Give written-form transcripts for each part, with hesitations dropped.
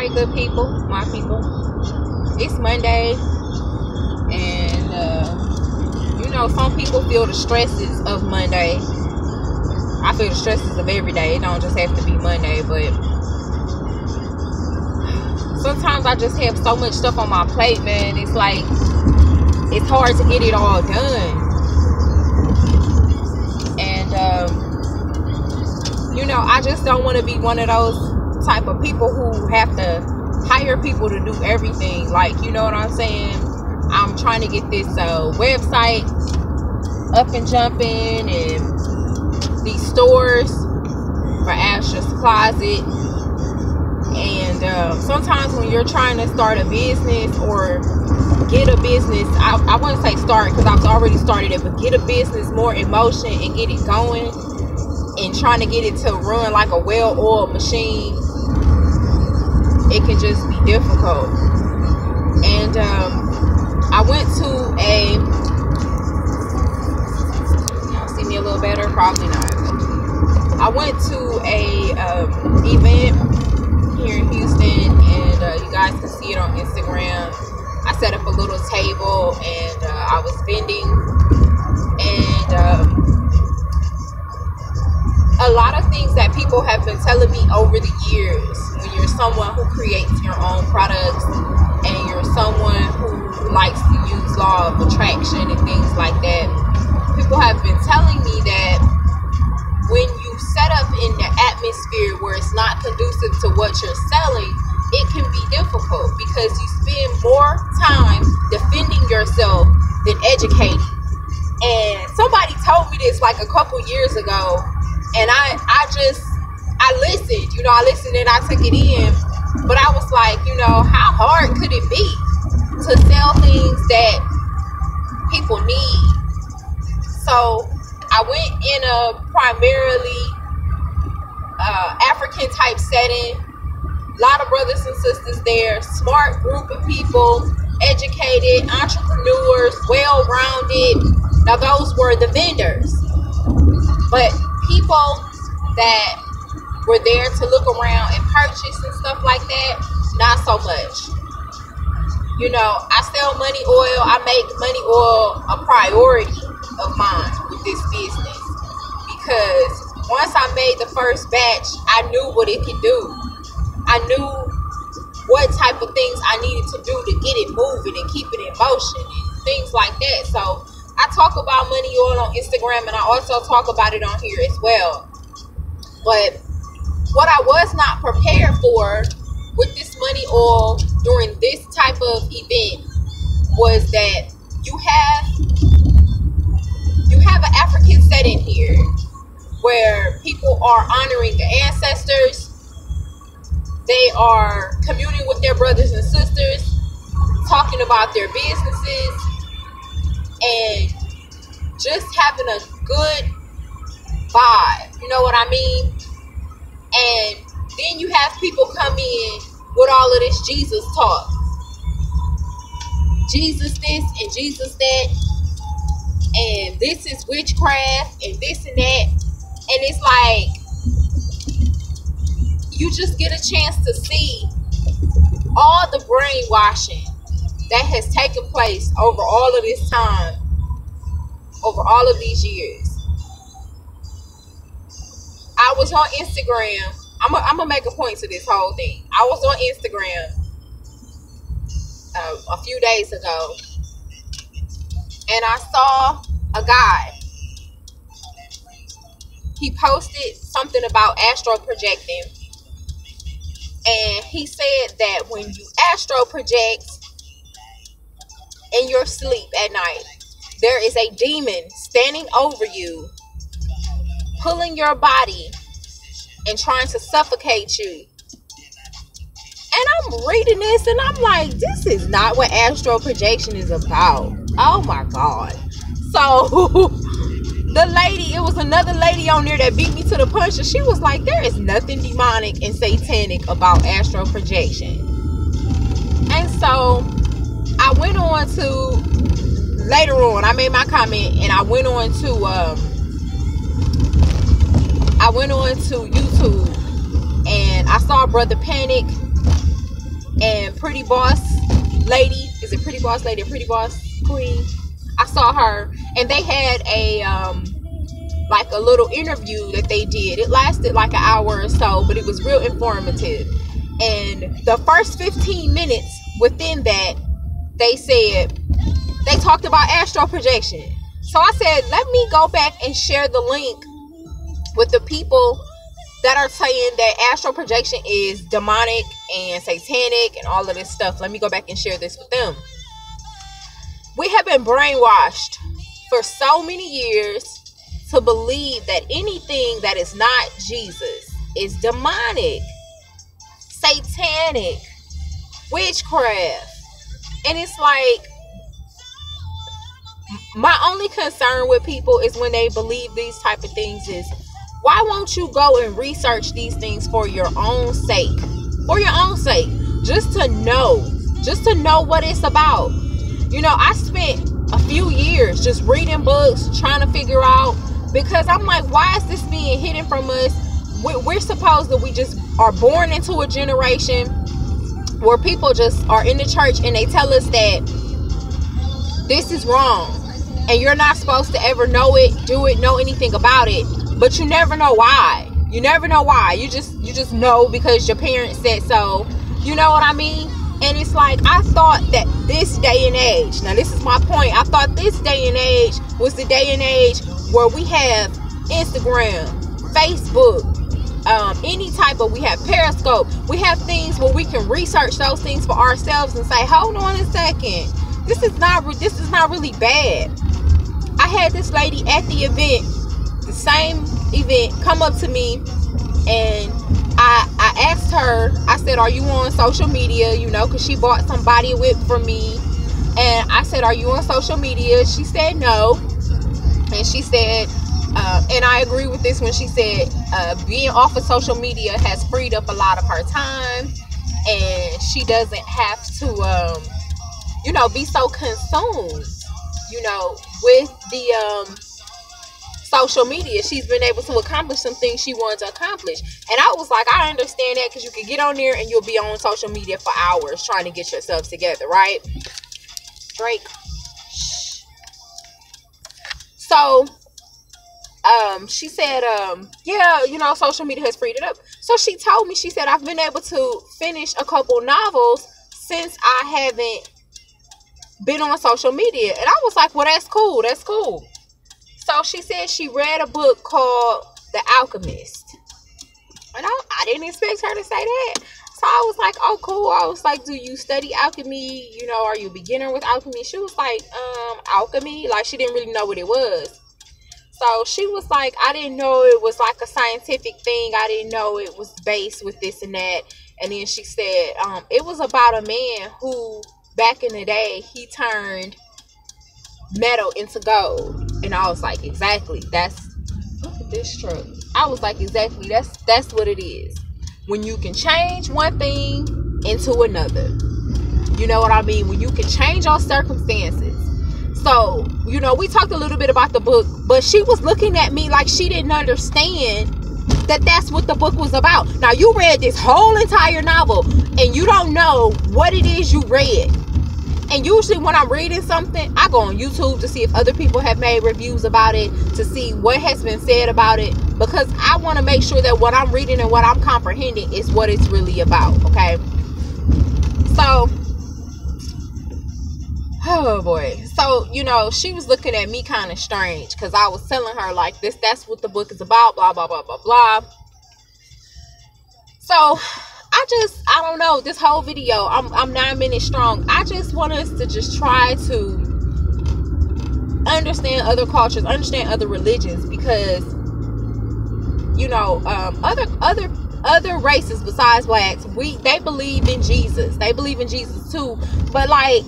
Alright, good people, my people. It's Monday, and some people feel the stresses of Monday. I feel the stresses of every day. It don't just have to be Monday, but sometimes I just have so much stuff on my plate, man. It's like, it's hard to get it all done. And, I just don't want to be one of those type of people who have to hire people to do everything. Like, you know what I'm saying? I'm trying to get this website up and jumping, and these stores for Asher's Closet. And sometimes when you're trying to start a business or get a business, I wouldn't say start because I've already started it, but get a business more in motion and get it going, and trying to get it to run like a well-oiled machine, it can just be difficult. And I went to y'all see me a little better? Probably not. I went to a event here in Houston, and you guys can see it on Instagram. I set up a little table, and I was vending, and a lot of things that people have been telling me over the years, when you're someone who creates your own products and you're someone who likes to use law of attraction and things like that, people have been telling me that when you set up in the atmosphere where it's not conducive to what you're selling, it can be difficult because you spend more time defending yourself than educating. And somebody told me this like a couple years ago, and I listened, I listened and I took it in, but I was like, how hard could it be to sell things that people need? So I went in a primarily African type setting, a lot of brothers and sisters there, smart group of people, educated, entrepreneurs, well-rounded. Now those were the vendors, but people that were there to look around and purchase and stuff like that, not so much. I sell money oil. I make money oil a priority of mine with this business, because once I made the first batch, I knew what it could do. I knew what type of things I needed to do to get it moving and keep it in motion and things like that. So I talk about money oil on Instagram, and I also talk about it on here as well. But what I was not prepared for with this money oil during this type of event was that you have an African setting here where people are honoring the ancestors. They are communing with their brothers and sisters, talking about their businesses, and just having a good vibe. You know what I mean? And then you have people come in with all of this Jesus talk. Jesus this and Jesus that. And this is witchcraft and this and that. And it's like, you just get a chance to see all the brainwashing that has taken place over all of this time, over all of these years. I was on Instagram. I'm gonna make a point to this whole thing. I was on Instagram a few days ago, and I saw a guy. He posted something about astral projecting, and he said that when you astral project in your sleep at night, there is a demon standing over you, pulling your body and trying to suffocate you. And I'm reading this and I'm like, this is not what astral projection is about. Oh my God. So it was another lady on there that beat me to the punch, and she was like, there is nothing demonic and satanic about astral projection. And so I went on to, later on, I made my comment, and I went on to YouTube, and I saw Brother Panic Pretty Boss Lady. Is it Pretty Boss Lady or Pretty Boss Queen? I saw her, and they had a like a little interview that they did. It lasted like an hour or so, but it was real informative. And the first 15 minutes within that, they talked about astral projection. So I said, let me go back and share the link with the people that are saying that astral projection is demonic and satanic and all of this stuff. Let me go back and share this with them. We have been brainwashed for so many years to believe that anything that is not Jesus is demonic, satanic, witchcraft. And it's like, my only concern with people is when they believe these type of things is, why won't you go and research these things for your own sake? For your own sake. Just to know what it's about. You know, I spent a few years just reading books, trying to figure out, because I'm like, why is this being hidden from us? We're supposed that we just are born into a generation where people just are in the church and they tell us that this is wrong and you're not supposed to ever know it, do it, know anything about it, but you never know why. You never know why. You just know because your parents said so. You know what I mean? And it's like, I thought that this day and age, now this is my point, I thought this day and age was the day and age where we have Instagram, Facebook, any type of, we have Periscope, we have things where we can research those things for ourselves and say, hold on a second, this is not really bad. I had this lady at the event, the same event, come up to me, and I asked her, I said, are you on social media? You know, because she bought some body whip from me. And I said, are you on social media? She said no. And she said, and I agree with this when she said, being off of social media has freed up a lot of her time. And she doesn't have to, you know, be so consumed, you know, with the social media. She's been able to accomplish some things she wanted to accomplish. And I was like, I understand that, because you can get on there and you'll be on social media for hours trying to get yourselves together, right? Drake. Shh. So she said, yeah, you know, social media has freed it up. So she told me, she said, I've been able to finish a couple novels since I haven't been on social media. And I was like, well, that's cool. That's cool. So she said she read a book called The Alchemist. And I didn't expect her to say that. So I was like, oh, cool. I was like, do you study alchemy? You know, are you a beginner with alchemy? She was like, alchemy? Like, she didn't really know what it was. So she was like, I didn't know it was like a scientific thing. I didn't know it was based with this and that. And then she said, it was about a man who, back in the day, he turned metal into gold. And I was like, exactly, look at this truck. I was like, exactly, that's what it is. When you can change one thing into another. You know what I mean? When you can change your circumstances. So, you know, we talked a little bit about the book, but she was looking at me like she didn't understand that that's what the book was about. Now, you read this whole entire novel and you don't know what it is you read. And usually when I'm reading something, I go on YouTube to see if other people have made reviews about it, to see what has been said about it, because I want to make sure that what I'm reading and what I'm comprehending is what it's really about, okay? So, oh boy. So, you know, she was looking at me kind of strange, because I was telling her, like, that's what the book is about, blah, blah, blah, blah, blah. So, I don't know, this whole video, I'm 9 minutes strong. I just want us to just try to understand other cultures, understand other religions, because, you know, other races besides blacks, they believe in Jesus. They believe in Jesus too. But like,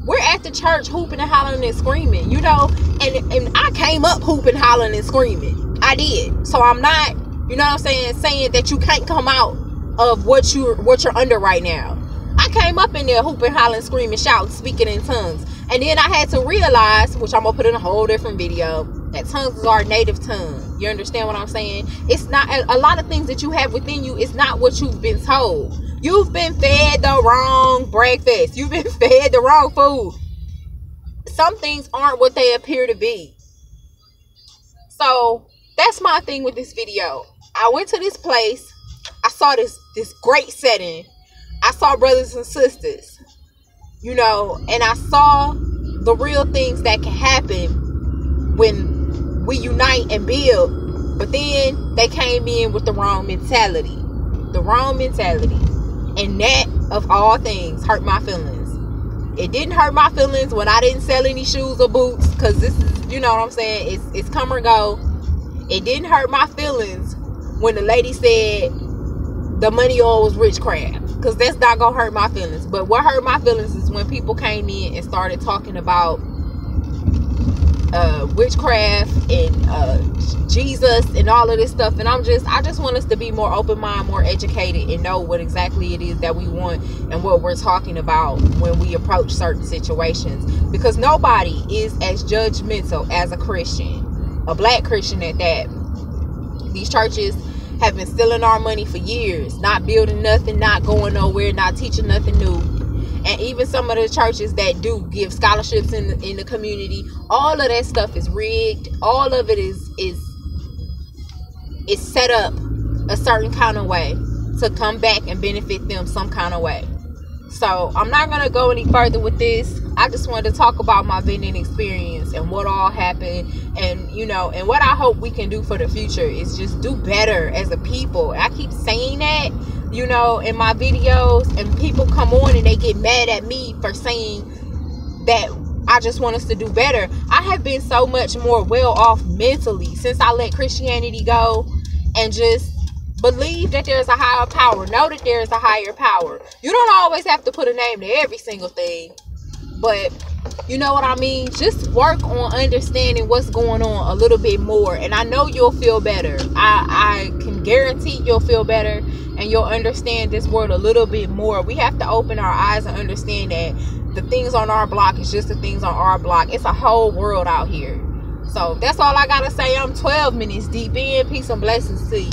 we're at the church hooping and hollering and screaming, you know, and I came up hooping, hollering and screaming. I did. So I'm not, you know what I'm saying that you can't come out of what you're under right now. I came up in there hooping, hollering, screaming, shouting, speaking in tongues. And then I had to realize, which I'm going to put in a whole different video, that tongues is our native tongue. You understand what I'm saying? It's not, a lot of things that you have within you is not what you've been told. You've been fed the wrong breakfast. You've been fed the wrong food. Some things aren't what they appear to be. So that's my thing with this video. I went to this place. I saw this great setting. I saw brothers and sisters, you know, and I saw the real things that can happen when we unite and build. But then they came in with the wrong mentality. The wrong mentality. And that, of all things, hurt my feelings. It didn't hurt my feelings when I didn't sell any shoes or boots, because this is, you know what I'm saying, it's come or go. It didn't hurt my feelings when the lady said the money oil was witchcraft, because that's not gonna hurt my feelings. But what hurt my feelings is when people came in and started talking about witchcraft and Jesus and all of this stuff. And I just want us to be more open-minded, more educated, and know what exactly it is that we want and what we're talking about when we approach certain situations. Because nobody is as judgmental as a Christian, a black Christian at that. These churches have been stealing our money for years, not building nothing, not going nowhere, not teaching nothing new. And even some of the churches that do give scholarships in the community, all of that stuff is rigged. All of it is set up a certain kind of way to come back and benefit them some kind of way. So I'm not going to go any further with this. I just wanted to talk about my vending experience and what all happened. And, you know, and what I hope we can do for the future is just do better as a people. I keep saying that, you know, in my videos, and people come on and they get mad at me for saying that I just want us to do better. I have been so much more well off mentally since I let Christianity go, and just believe that there's a higher power. Know that there's a higher power. You don't always have to put a name to every single thing, but you know what I mean? Just work on understanding what's going on a little bit more, and I know you'll feel better. I can guarantee you'll feel better, and you'll understand this world a little bit more. We have to open our eyes and understand that the things on our block is just the things on our block. It's a whole world out here. So that's all I gotta say. I'm 12 minutes deep in. Peace and blessings to you.